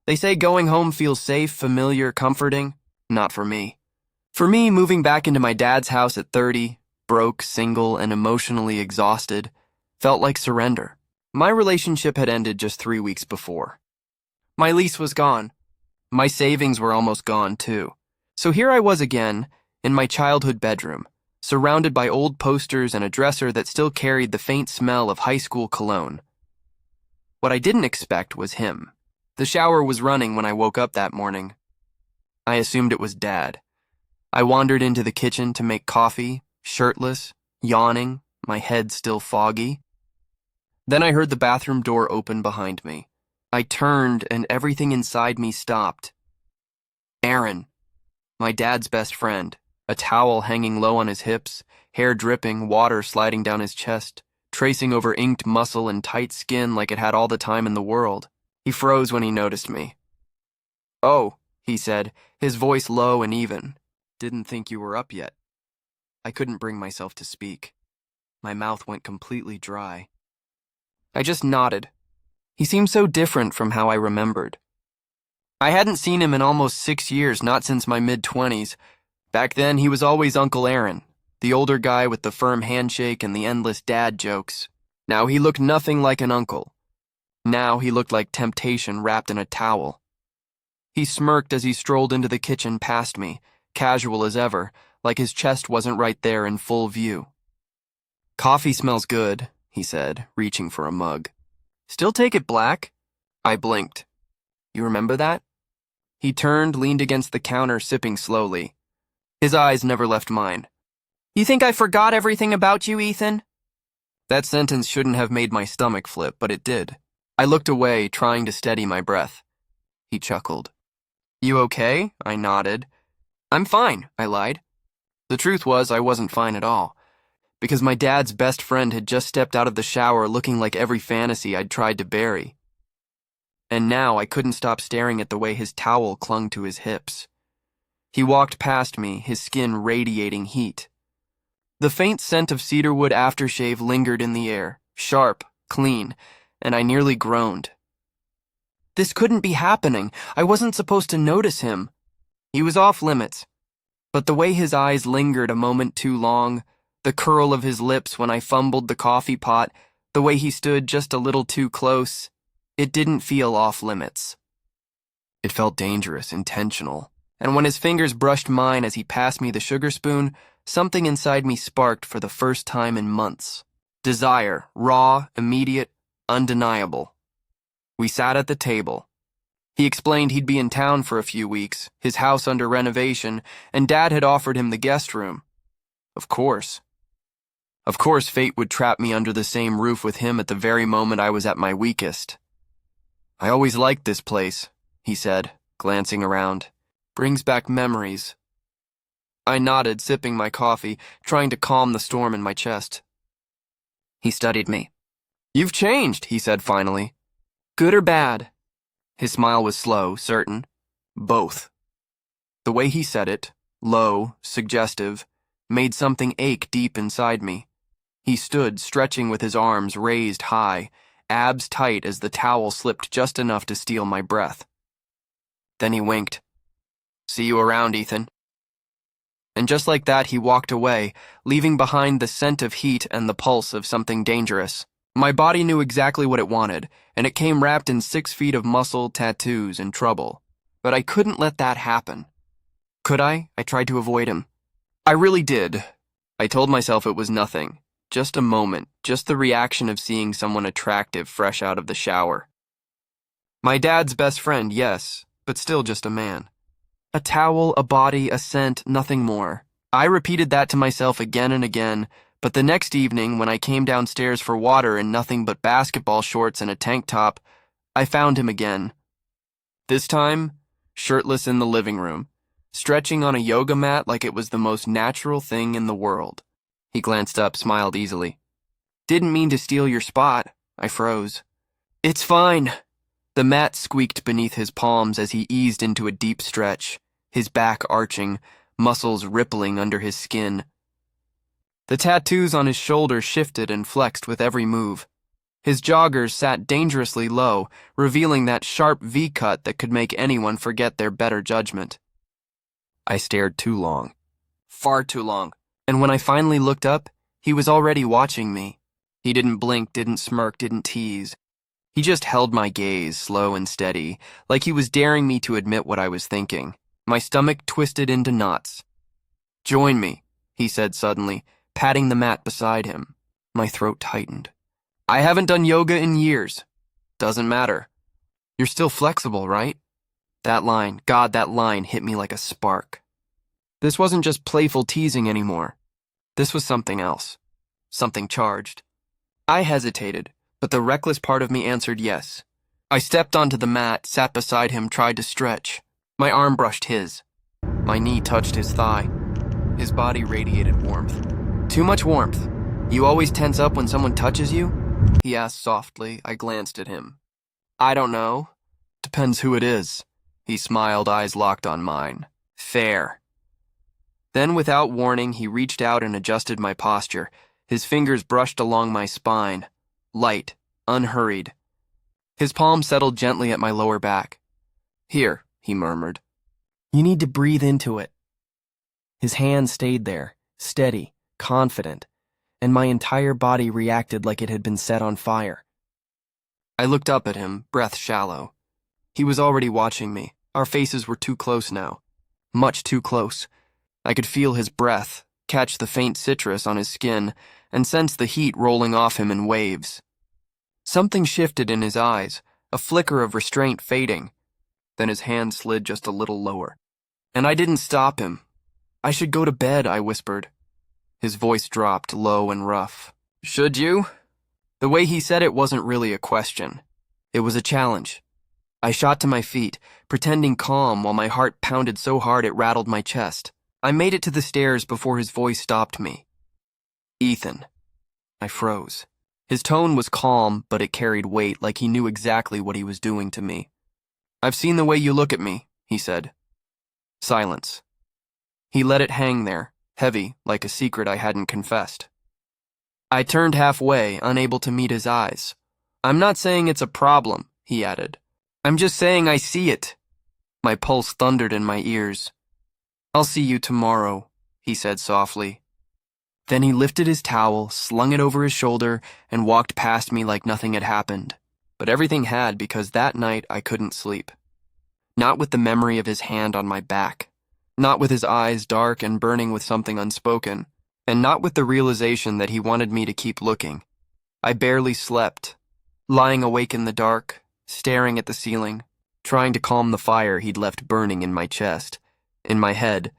They say going home feels safe, familiar, comforting. Not for me. For me, moving back into my dad's house at 30, broke, single, and emotionally exhausted, felt like surrender. My relationship had ended just 3 weeks before. My lease was gone. My savings were almost gone, too. So here I was again, in my childhood bedroom, surrounded by old posters and a dresser that still carried the faint smell of high school cologne. What I didn't expect was him. The shower was running when I woke up that morning. I assumed it was Dad. I wandered into the kitchen to make coffee, shirtless, yawning, my head still foggy. Then I heard the bathroom door open behind me. I turned and everything inside me stopped. Aaron, my dad's best friend, a towel hanging low on his hips, hair dripping, water sliding down his chest, tracing over inked muscle and tight skin like it had all the time in the world. He froze when he noticed me. "Oh," he said, his voice low and even. "Didn't think you were up yet." I couldn't bring myself to speak. My mouth went completely dry. I just nodded. He seemed so different from how I remembered. I hadn't seen him in almost 6 years, not since my mid-20s. Back then, he was always Uncle Aaron, the older guy with the firm handshake and the endless dad jokes. Now he looked nothing like an uncle. Now he looked like temptation wrapped in a towel. He smirked as he strolled into the kitchen past me, casual as ever, like his chest wasn't right there in full view. "Coffee smells good," he said, reaching for a mug. "Still take it black?" I blinked. "You remember that?" He turned, leaned against the counter, sipping slowly. His eyes never left mine. "You think I forgot everything about you, Ethan?" That sentence shouldn't have made my stomach flip, but it did. I looked away, trying to steady my breath. He chuckled. "You okay?" I nodded. "I'm fine," I lied. The truth was, I wasn't fine at all, because my dad's best friend had just stepped out of the shower looking like every fantasy I'd tried to bury. And now I couldn't stop staring at the way his towel clung to his hips. He walked past me, his skin radiating heat. The faint scent of cedarwood aftershave lingered in the air, sharp, clean, and I nearly groaned. This couldn't be happening. I wasn't supposed to notice him. He was off limits. But the way his eyes lingered a moment too long, the curl of his lips when I fumbled the coffee pot, the way he stood just a little too close, it didn't feel off limits. It felt dangerous, intentional. And when his fingers brushed mine as he passed me the sugar spoon, something inside me sparked for the first time in months. Desire, raw, immediate, undeniable. We sat at the table. He explained he'd be in town for a few weeks, his house under renovation, and Dad had offered him the guest room. Of course. Of course fate would trap me under the same roof with him at the very moment I was at my weakest. "I always liked this place," he said, glancing around. "Brings back memories." I nodded, sipping my coffee, trying to calm the storm in my chest. He studied me. "You've changed," he said finally. "Good or bad?" His smile was slow, certain. "Both." The way he said it, low, suggestive, made something ache deep inside me. He stood, stretching with his arms raised high, abs tight as the towel slipped just enough to steal my breath. Then he winked. "See you around, Ethan." And just like that, he walked away, leaving behind the scent of heat and the pulse of something dangerous. My body knew exactly what it wanted, and it came wrapped in 6 feet of muscle, tattoos, and trouble. But I couldn't let that happen. Could I? I tried to avoid him. I really did. I told myself it was nothing. Just a moment, just the reaction of seeing someone attractive fresh out of the shower. My dad's best friend, yes, but still just a man. A towel, a body, a scent, nothing more. I repeated that to myself again and again, but the next evening, when I came downstairs for water in nothing but basketball shorts and a tank top, I found him again. This time, shirtless in the living room, stretching on a yoga mat like it was the most natural thing in the world. He glanced up, smiled easily. "Didn't mean to steal your spot." I froze. "It's fine." The mat squeaked beneath his palms as he eased into a deep stretch, his back arching, muscles rippling under his skin. The tattoos on his shoulder shifted and flexed with every move. His joggers sat dangerously low, revealing that sharp V-cut that could make anyone forget their better judgment. I stared too long. Far too long. And when I finally looked up, he was already watching me. He didn't blink, didn't smirk, didn't tease. He just held my gaze, slow and steady, like he was daring me to admit what I was thinking. My stomach twisted into knots. "Join me," he said suddenly, patting the mat beside him. My throat tightened. "I haven't done yoga in years." "Doesn't matter. You're still flexible, right?" That line, God, that line hit me like a spark. This wasn't just playful teasing anymore. This was something else. Something charged. I hesitated, but the reckless part of me answered yes. I stepped onto the mat, sat beside him, tried to stretch. My arm brushed his. My knee touched his thigh. His body radiated warmth. "Too much warmth. You always tense up when someone touches you?" he asked softly. I glanced at him. "I don't know. Depends who it is." He smiled, eyes locked on mine. "Fair." Then, without warning, he reached out and adjusted my posture. His fingers brushed along my spine. Light, unhurried. His palm settled gently at my lower back. "Here," he murmured. "You need to breathe into it." His hand stayed there, steady, confident, and my entire body reacted like it had been set on fire. I looked up at him, breath shallow. He was already watching me. Our faces were too close now. Much too close. I could feel his breath, catch the faint citrus on his skin, and sense the heat rolling off him in waves. Something shifted in his eyes, a flicker of restraint fading. Then his hand slid just a little lower. And I didn't stop him. "I should go to bed," I whispered. His voice dropped, low and rough. "Should you?" The way he said it wasn't really a question. It was a challenge. I shot to my feet, pretending calm while my heart pounded so hard it rattled my chest. I made it to the stairs before his voice stopped me. "Ethan." I froze. His tone was calm, but it carried weight, like he knew exactly what he was doing to me. "I've seen the way you look at me," he said. Silence. He let it hang there, heavy, like a secret I hadn't confessed. I turned halfway, unable to meet his eyes. "I'm not saying it's a problem," he added. "I'm just saying I see it." My pulse thundered in my ears. "I'll see you tomorrow," he said softly. Then he lifted his towel, slung it over his shoulder, and walked past me like nothing had happened. But everything had, because that night I couldn't sleep. Not with the memory of his hand on my back. Not with his eyes dark and burning with something unspoken. And not with the realization that he wanted me to keep looking. I barely slept, lying awake in the dark, staring at the ceiling, trying to calm the fire he'd left burning in my chest. In my head,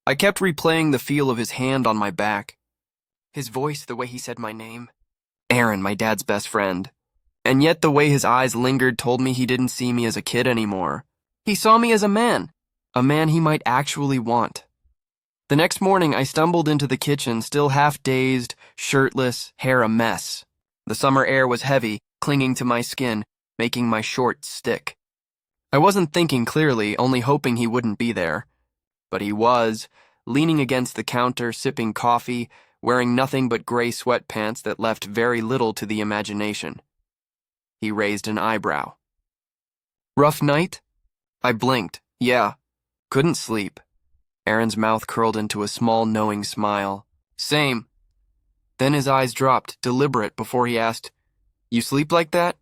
I kept replaying the feel of his hand on my back. His voice, the way he said my name. Aaron, my dad's best friend. And yet the way his eyes lingered told me he didn't see me as a kid anymore. He saw me as a man he might actually want. The next morning, I stumbled into the kitchen, still half dazed, shirtless, hair a mess. The summer air was heavy, clinging to my skin, making my shorts stick. I wasn't thinking clearly, only hoping he wouldn't be there. But he was, leaning against the counter, sipping coffee, wearing nothing but gray sweatpants that left very little to the imagination. He raised an eyebrow. "Rough night?" I blinked. "Yeah. Couldn't sleep." Aaron's mouth curled into a small, knowing smile. "Same." Then his eyes dropped, deliberate, before he asked, "You sleep like that?"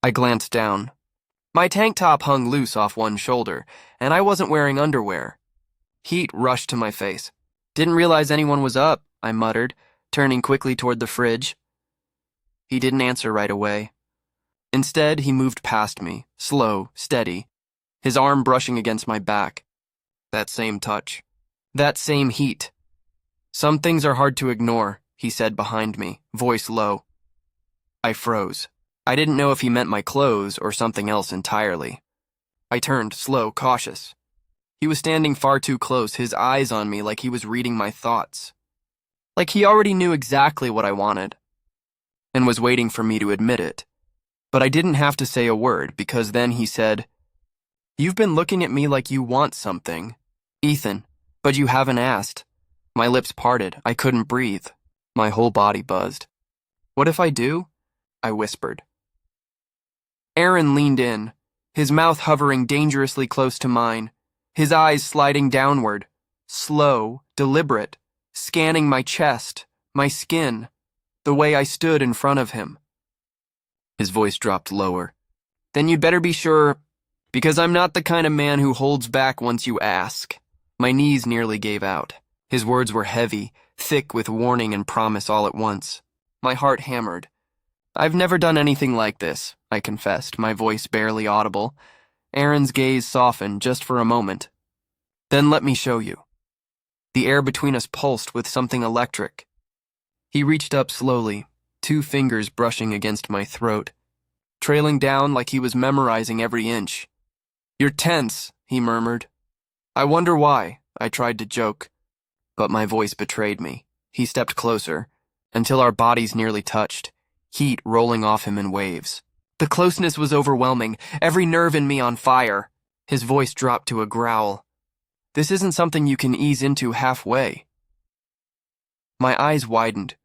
I glanced down. My tank top hung loose off one shoulder, and I wasn't wearing underwear. Heat rushed to my face. "Didn't realize anyone was up," I muttered, turning quickly toward the fridge. He didn't answer right away. Instead, he moved past me, slow, steady, his arm brushing against my back. That same touch. That same heat. "Some things are hard to ignore," he said behind me, voice low. I froze. I didn't know if he meant my clothes or something else entirely. I turned, slow, cautious. He was standing far too close, his eyes on me like he was reading my thoughts. Like he already knew exactly what I wanted, and was waiting for me to admit it. But I didn't have to say a word, because then he said, "You've been looking at me like you want something, Ethan, but you haven't asked." My lips parted. I couldn't breathe. My whole body buzzed. "What if I do?" I whispered. Aaron leaned in, his mouth hovering dangerously close to mine, his eyes sliding downward, slow, deliberate, scanning my chest, my skin, the way I stood in front of him. His voice dropped lower. Then you'd better be sure, because I'm not the kind of man who holds back once you ask. My knees nearly gave out. His words were heavy, thick with warning and promise all at once. My heart hammered. I've never done anything like this, I confessed, my voice barely audible. Aaron's gaze softened just for a moment. Then let me show you. The air between us pulsed with something electric. He reached up slowly, 2 fingers brushing against my throat, trailing down like he was memorizing every inch. You're tense, he murmured. I wonder why, I tried to joke, but my voice betrayed me. He stepped closer, until our bodies nearly touched, heat rolling off him in waves. The closeness was overwhelming, every nerve in me on fire. His voice dropped to a growl. This isn't something you can ease into halfway. My eyes widened,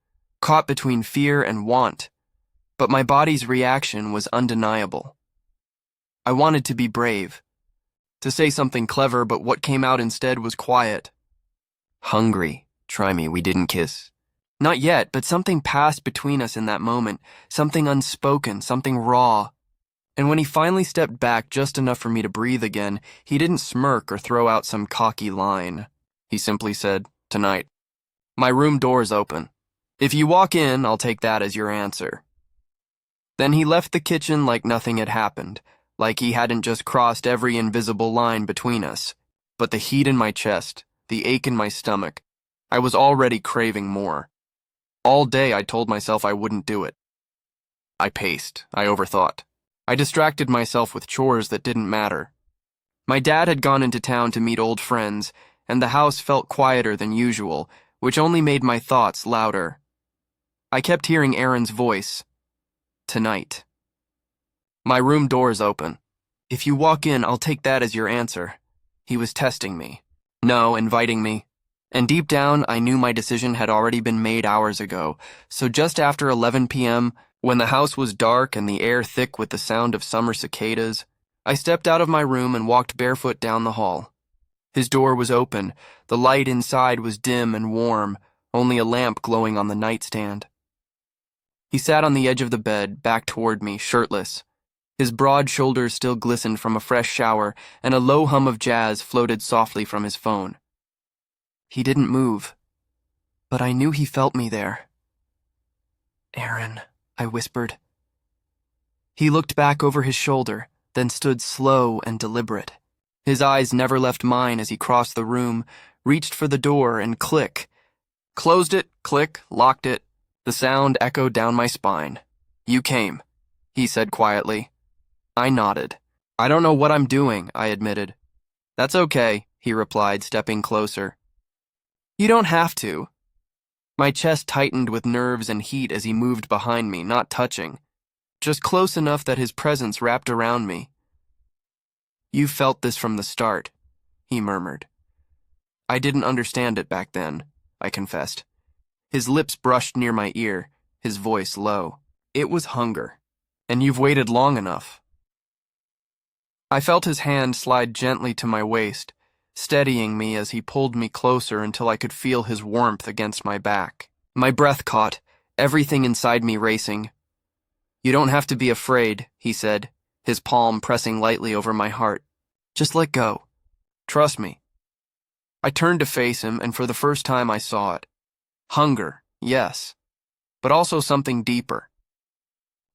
caught between fear and want, but my body's reaction was undeniable. I wanted to be brave, to say something clever, but what came out instead was quiet. Hungry. Try me, we didn't kiss. Not yet, but something passed between us in that moment, something unspoken, something raw. And when he finally stepped back just enough for me to breathe again, he didn't smirk or throw out some cocky line. He simply said, Tonight. My room door's open. If you walk in, I'll take that as your answer. Then he left the kitchen like nothing had happened, like he hadn't just crossed every invisible line between us. But the heat in my chest, the ache in my stomach, I was already craving more. All day I told myself I wouldn't do it. I paced, I overthought. I distracted myself with chores that didn't matter. My dad had gone into town to meet old friends, and the house felt quieter than usual, which only made my thoughts louder. I kept hearing Aaron's voice. Tonight. My room door's open. If you walk in, I'll take that as your answer. He was testing me. No, inviting me. And deep down, I knew my decision had already been made hours ago, so just after 11 p.m., when the house was dark and the air thick with the sound of summer cicadas, I stepped out of my room and walked barefoot down the hall. His door was open, the light inside was dim and warm, only a lamp glowing on the nightstand. He sat on the edge of the bed, back toward me, shirtless. His broad shoulders still glistened from a fresh shower, and a low hum of jazz floated softly from his phone. He didn't move, but I knew he felt me there. Aaron, I whispered. He looked back over his shoulder, then stood slow and deliberate. His eyes never left mine as he crossed the room, reached for the door, and click. Closed it, click, locked it. The sound echoed down my spine. You came, he said quietly. I nodded. I don't know what I'm doing, I admitted. That's okay, he replied, stepping closer. You don't have to. My chest tightened with nerves and heat as he moved behind me, not touching, just close enough that his presence wrapped around me. You felt this from the start, he murmured. I didn't understand it back then, I confessed. His lips brushed near my ear, his voice low. It was hunger, and you've waited long enough. I felt his hand slide gently to my waist, steadying me as he pulled me closer until I could feel his warmth against my back. My breath caught, everything inside me racing. You don't have to be afraid, he said, his palm pressing lightly over my heart. Just let go. Trust me. I turned to face him, and for the first time I saw it. Hunger, yes, but also something deeper.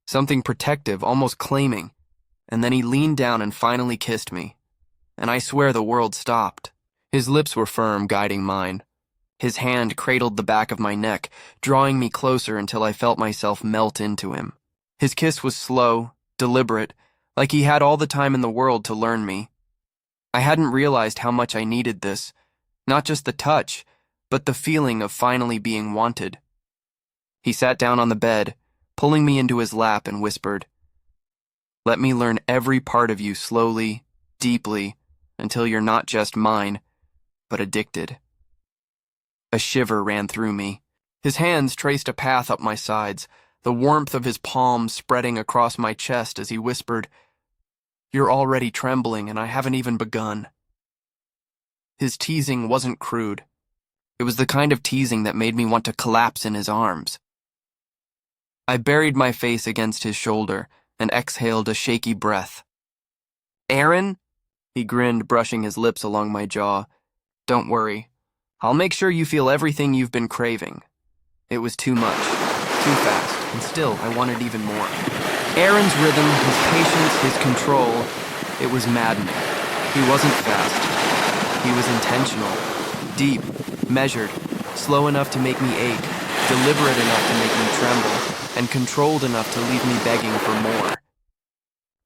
Something protective, almost claiming. And then he leaned down and finally kissed me. And I swear the world stopped. His lips were firm, guiding mine. His hand cradled the back of my neck, drawing me closer until I felt myself melt into him. His kiss was slow, deliberate, like he had all the time in the world to learn me. I hadn't realized how much I needed this, not just the touch, but the feeling of finally being wanted. He sat down on the bed, pulling me into his lap, and whispered, Let me learn every part of you slowly, deeply, until you're not just mine, but addicted. A shiver ran through me. His hands traced a path up my sides, the warmth of his palms spreading across my chest as he whispered, "You're already trembling, and I haven't even begun." His teasing wasn't crude. It was the kind of teasing that made me want to collapse in his arms. I buried my face against his shoulder and exhaled a shaky breath. "Aaron?" He grinned, brushing his lips along my jaw. "Don't worry. I'll make sure you feel everything you've been craving." It was too much, too fast, and still I wanted even more. Aaron's rhythm, his patience, his control, it was maddening. He wasn't fast. He was intentional, deep, measured, slow enough to make me ache, deliberate enough to make me tremble, and controlled enough to leave me begging for more.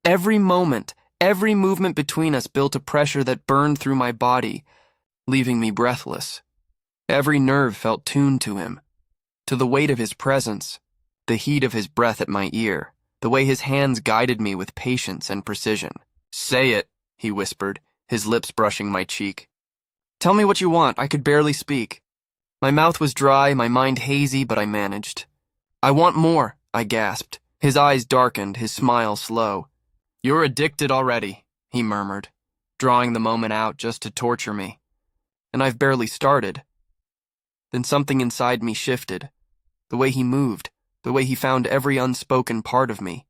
Every moment, every movement between us built a pressure that burned through my body, leaving me breathless. Every nerve felt tuned to him, to the weight of his presence, the heat of his breath at my ear, the way his hands guided me with patience and precision. "Say it," he whispered, his lips brushing my cheek. "Tell me what you want." I could barely speak. My mouth was dry, my mind hazy, but I managed. "I want more," I gasped. His eyes darkened, his smile slow. "You're addicted already," he murmured, drawing the moment out just to torture me. And I've barely started. Then something inside me shifted. The way he moved, the way he found every unspoken part of me.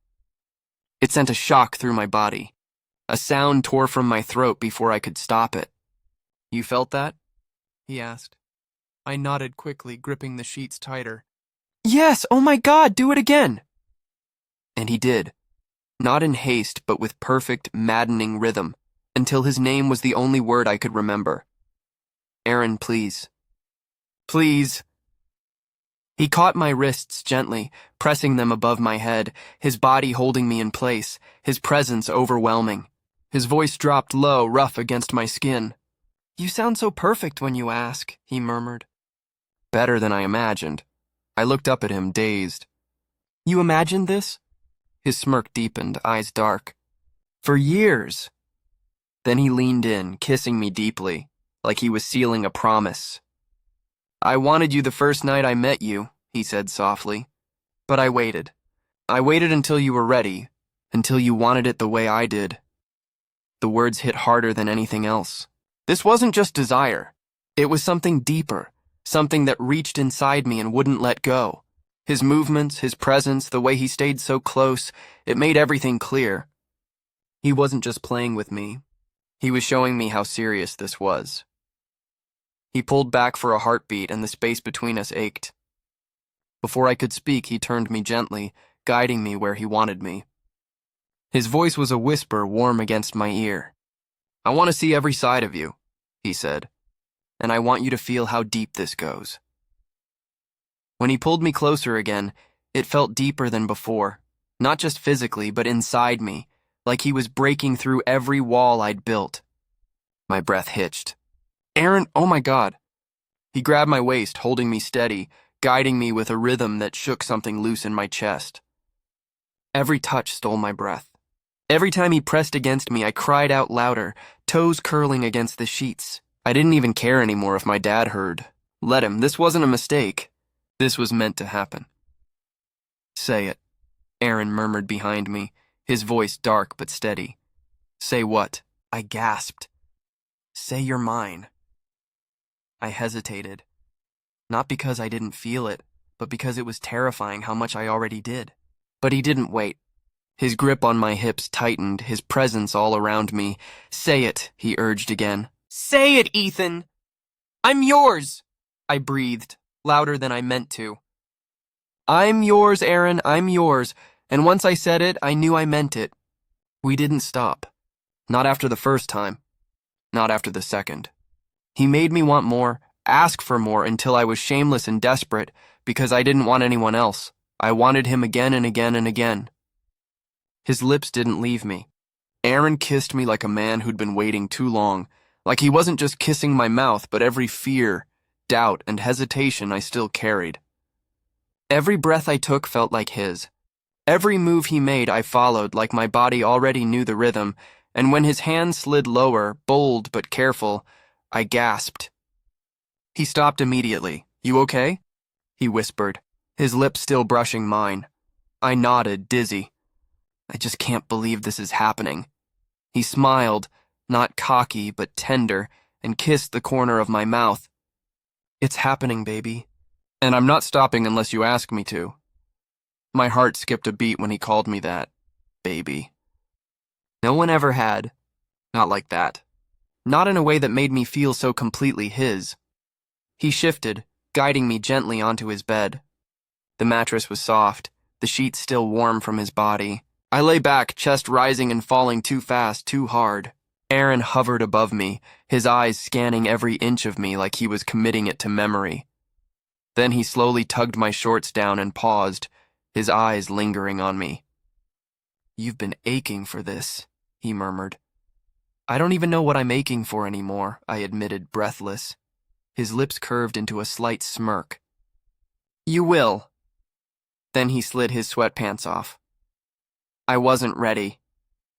It sent a shock through my body. A sound tore from my throat before I could stop it. "You felt that?" he asked. I nodded quickly, gripping the sheets tighter. "Yes, oh my God, do it again!" And he did. Not in haste, but with perfect, maddening rhythm, until his name was the only word I could remember. "Aaron, please. Please." He caught my wrists gently, pressing them above my head, his body holding me in place, his presence overwhelming. His voice dropped low, rough against my skin. "You sound so perfect when you ask," he murmured. Better than I imagined. I looked up at him, dazed. "You imagined this?" His smirk deepened, eyes dark. "For years." Then he leaned in, kissing me deeply, like he was sealing a promise. "I wanted you the first night I met you," he said softly. "But I waited. I waited until you were ready, until you wanted it the way I did." The words hit harder than anything else. This wasn't just desire. It was something deeper, something that reached inside me and wouldn't let go. His movements, his presence, the way he stayed so close, it made everything clear. He wasn't just playing with me. He was showing me how serious this was. He pulled back for a heartbeat, and the space between us ached. Before I could speak, he turned me gently, guiding me where he wanted me. His voice was a whisper warm against my ear. "I want to see every side of you," he said, "and I want you to feel how deep this goes." When he pulled me closer again, it felt deeper than before, not just physically, but inside me, like he was breaking through every wall I'd built. My breath hitched. "Aaron, oh my God." He grabbed my waist, holding me steady, guiding me with a rhythm that shook something loose in my chest. Every touch stole my breath. Every time he pressed against me, I cried out louder, toes curling against the sheets. I didn't even care anymore if my dad heard. Let him. This wasn't a mistake. This was meant to happen. "Say it," Aaron murmured behind me, his voice dark but steady. "Say what?" I gasped. "Say you're mine." I hesitated. Not because I didn't feel it, but because it was terrifying how much I already did. But he didn't wait. His grip on my hips tightened, his presence all around me. "Say it," he urged again. "Say it, Ethan!" "I'm yours," I breathed, louder than I meant to. "I'm yours, Aaron, I'm yours," and once I said it, I knew I meant it. We didn't stop. Not after the first time. Not after the second. He made me want more, ask for more until I was shameless and desperate because I didn't want anyone else. I wanted him again and again and again. His lips didn't leave me. Aaron kissed me like a man who'd been waiting too long, like he wasn't just kissing my mouth, but every fear, doubt, and hesitation I still carried. Every breath I took felt like his. Every move he made I followed like my body already knew the rhythm, and when his hand slid lower, bold but careful, I gasped. He stopped immediately. "You okay?" he whispered, his lips still brushing mine. I nodded, dizzy. I just can't believe this is happening. He smiled, not cocky but tender, and kissed the corner of my mouth. It's happening, baby. And I'm not stopping unless you ask me to. My heart skipped a beat when he called me that, baby. No one ever had. Not like that. Not in a way that made me feel so completely his. He shifted, guiding me gently onto his bed. The mattress was soft, the sheets still warm from his body. I lay back, chest rising and falling too fast, too hard. Aaron hovered above me, his eyes scanning every inch of me like he was committing it to memory. Then he slowly tugged my shorts down and paused, his eyes lingering on me. You've been aching for this, he murmured. I don't even know what I'm aching for anymore, I admitted, breathless. His lips curved into a slight smirk. You will. Then he slid his sweatpants off. I wasn't ready.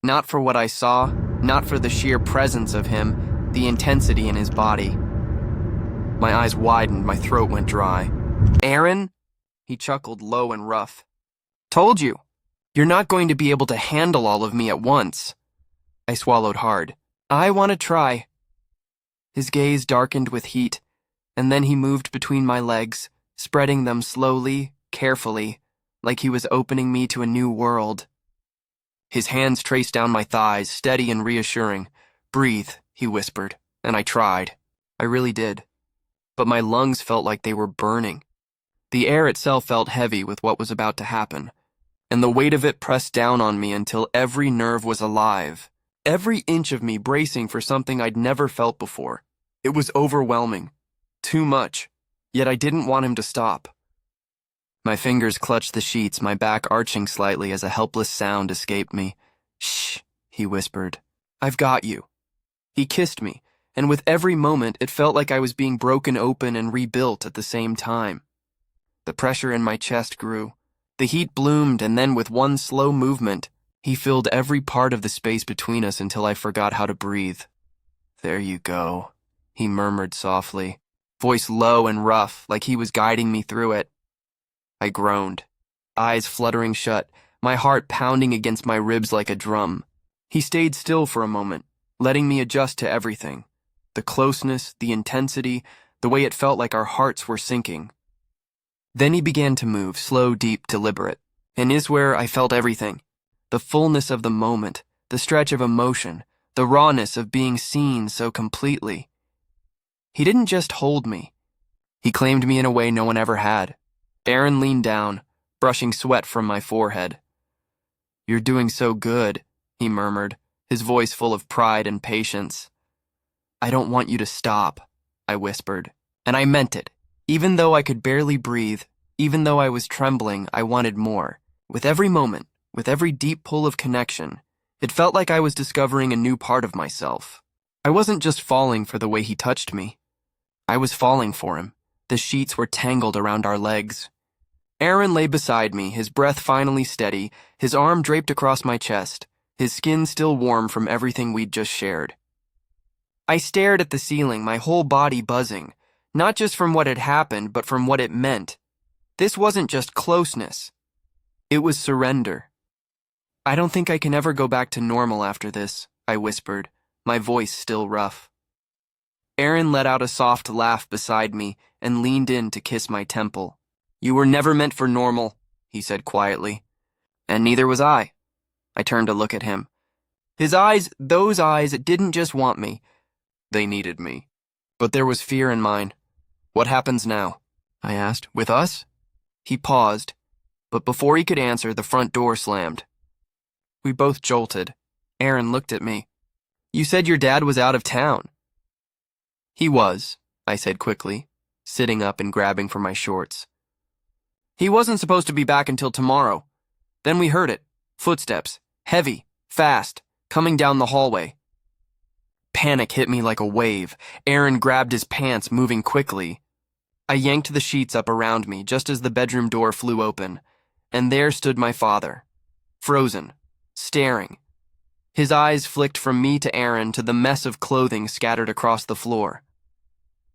Not for what I saw, not for the sheer presence of him, the intensity in his body. My eyes widened, my throat went dry. Aaron? He chuckled low and rough. Told you. You're not going to be able to handle all of me at once. I swallowed hard. I want to try. His gaze darkened with heat, and then he moved between my legs, spreading them slowly, carefully, like he was opening me to a new world. His hands traced down my thighs, steady and reassuring. Breathe, he whispered, and I tried. I really did. But my lungs felt like they were burning. The air itself felt heavy with what was about to happen, and the weight of it pressed down on me until every nerve was alive, every inch of me bracing for something I'd never felt before. It was overwhelming. Too much. Yet I didn't want him to stop. My fingers clutched the sheets, my back arching slightly as a helpless sound escaped me. Shh, he whispered. I've got you. He kissed me, and with every moment it felt like I was being broken open and rebuilt at the same time. The pressure in my chest grew. The heat bloomed, and then with one slow movement, he filled every part of the space between us until I forgot how to breathe. There you go, he murmured softly, voice low and rough, like he was guiding me through it. I groaned, eyes fluttering shut, my heart pounding against my ribs like a drum. He stayed still for a moment, letting me adjust to everything. The closeness, the intensity, the way it felt like our hearts were sinking. Then he began to move, slow, deep, deliberate. And is where I felt everything. The fullness of the moment, the stretch of emotion, the rawness of being seen so completely. He didn't just hold me. He claimed me in a way no one ever had. Aaron leaned down, brushing sweat from my forehead. You're doing so good, he murmured, his voice full of pride and patience. I don't want you to stop, I whispered, and I meant it. Even though I could barely breathe, even though I was trembling, I wanted more. With every moment, with every deep pull of connection, it felt like I was discovering a new part of myself. I wasn't just falling for the way he touched me. I was falling for him. The sheets were tangled around our legs. Aaron lay beside me, his breath finally steady, his arm draped across my chest, his skin still warm from everything we'd just shared. I stared at the ceiling, my whole body buzzing, not just from what had happened, but from what it meant. This wasn't just closeness. It was surrender. I don't think I can ever go back to normal after this, I whispered, my voice still rough. Aaron let out a soft laugh beside me and leaned in to kiss my temple. You were never meant for normal, he said quietly. And neither was I. I turned to look at him. His eyes, those eyes, didn't just want me. They needed me. But there was fear in mine. What happens now? I asked. With us? He paused, but before he could answer, the front door slammed. We both jolted. Aaron looked at me. You said your dad was out of town. He was, I said quickly, sitting up and grabbing for my shorts. He wasn't supposed to be back until tomorrow. Then we heard it. Footsteps. Heavy. Fast. Coming down the hallway. Panic hit me like a wave. Aaron grabbed his pants, moving quickly. I yanked the sheets up around me just as the bedroom door flew open, and there stood my father, frozen, staring. His eyes flicked from me to Aaron to the mess of clothing scattered across the floor.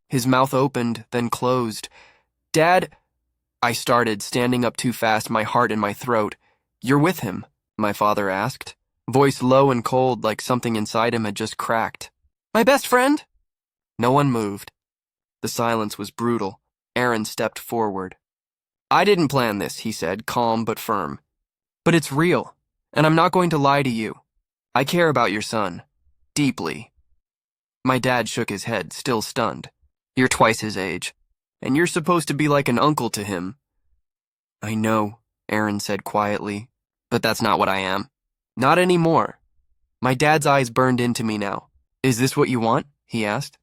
His mouth opened, then closed. Dad, I started, standing up too fast, my heart in my throat. "You're with him?" my father asked, voice low and cold like something inside him had just cracked. "My best friend?" No one moved. The silence was brutal. Aaron stepped forward. "I didn't plan this," he said, calm but firm. "But it's real, and I'm not going to lie to you. I care about your son. Deeply." My dad shook his head, still stunned. "You're twice his age, and you're supposed to be like an uncle to him." "I know," Aaron said quietly, "but that's not what I am. Not anymore." My dad's eyes burned into me now. "Is this what you want?" he asked.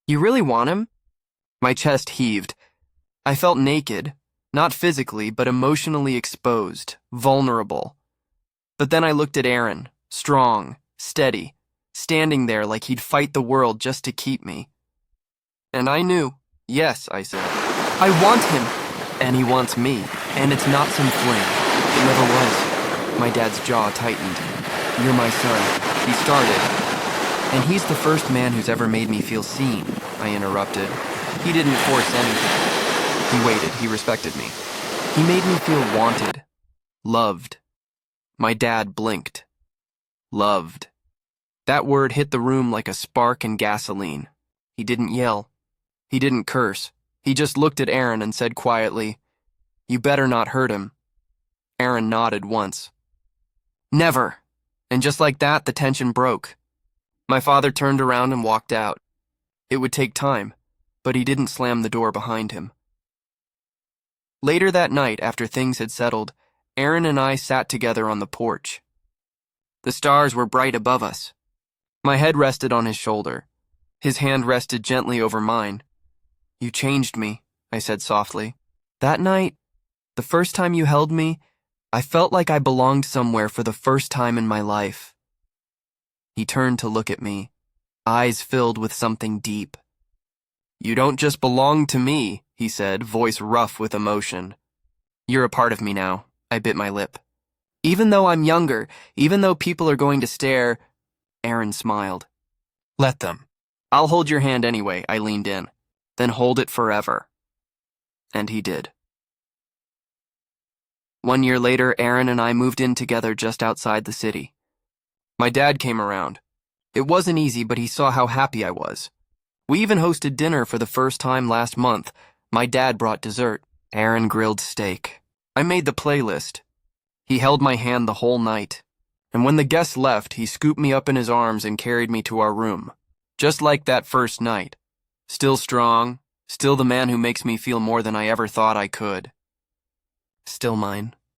"You really want him?" My chest heaved. I felt naked, not physically, but emotionally exposed, vulnerable. But then I looked at Aaron, strong, steady, standing there like he'd fight the world just to keep me. And I knew. "Yes," I said. "I want him." "And he wants me, and it's not some fling. It never was." My dad's jaw tightened. "You're my son," he started. "And he's the first man who's ever made me feel seen," I interrupted. "He didn't force anything." He waited. He respected me. "He made me feel wanted. Loved." My dad blinked. Loved. That word hit the room like a spark in gasoline. He didn't yell. He didn't curse. He just looked at Aaron and said quietly, "You better not hurt him." Aaron nodded once. "Never." And just like that, the tension broke. My father turned around and walked out. It would take time, but he didn't slam the door behind him. Later that night, after things had settled, Aaron and I sat together on the porch. The stars were bright above us. My head rested on his shoulder. His hand rested gently over mine. "You changed me," I said softly. "That night, the first time you held me, I felt like I belonged somewhere for the first time in my life." He turned to look at me, eyes filled with something deep. "You don't just belong to me," he said, voice rough with emotion. "You're a part of me now." I bit my lip. "Even though I'm younger, even though people are going to stare," Aaron smiled. "Let them. I'll hold your hand anyway," I leaned in. "Then hold it forever." And he did. 1 year later, Aaron and I moved in together just outside the city. My dad came around. It wasn't easy, but he saw how happy I was. We even hosted dinner for the first time last month. My dad brought dessert. Aaron grilled steak. I made the playlist. He held my hand the whole night. And when the guests left, he scooped me up in his arms and carried me to our room. Just like that first night. Still strong, still the man who makes me feel more than I ever thought I could. Still mine.